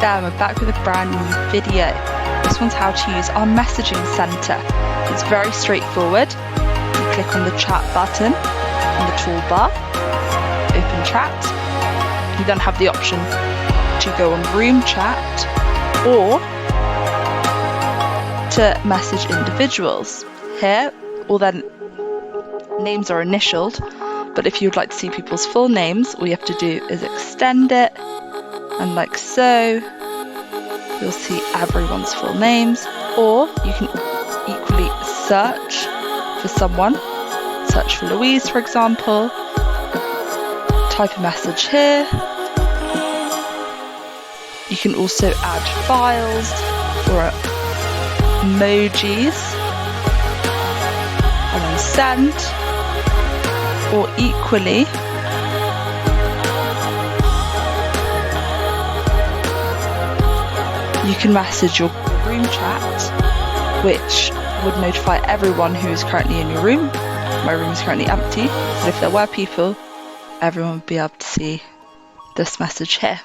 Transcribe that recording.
there, we're back with a brand new video. This one's how to use our messaging center. It's very straightforward. You click on the chat button on the toolbar, open chat. You then have the option to go on room chat or to message individuals. Here, all their names are initialed, but if you'd like to see people's full names, all you have to do is extend it, and like so, you'll see everyone's full names. Or you can equally search for someone, search for Louise for example, type a message here. You can also add files or emojis and then send, or equally you can message your room chat, which would notify everyone who is currently in your room. My room is currently empty, but if there were people, everyone would be able to see this message here.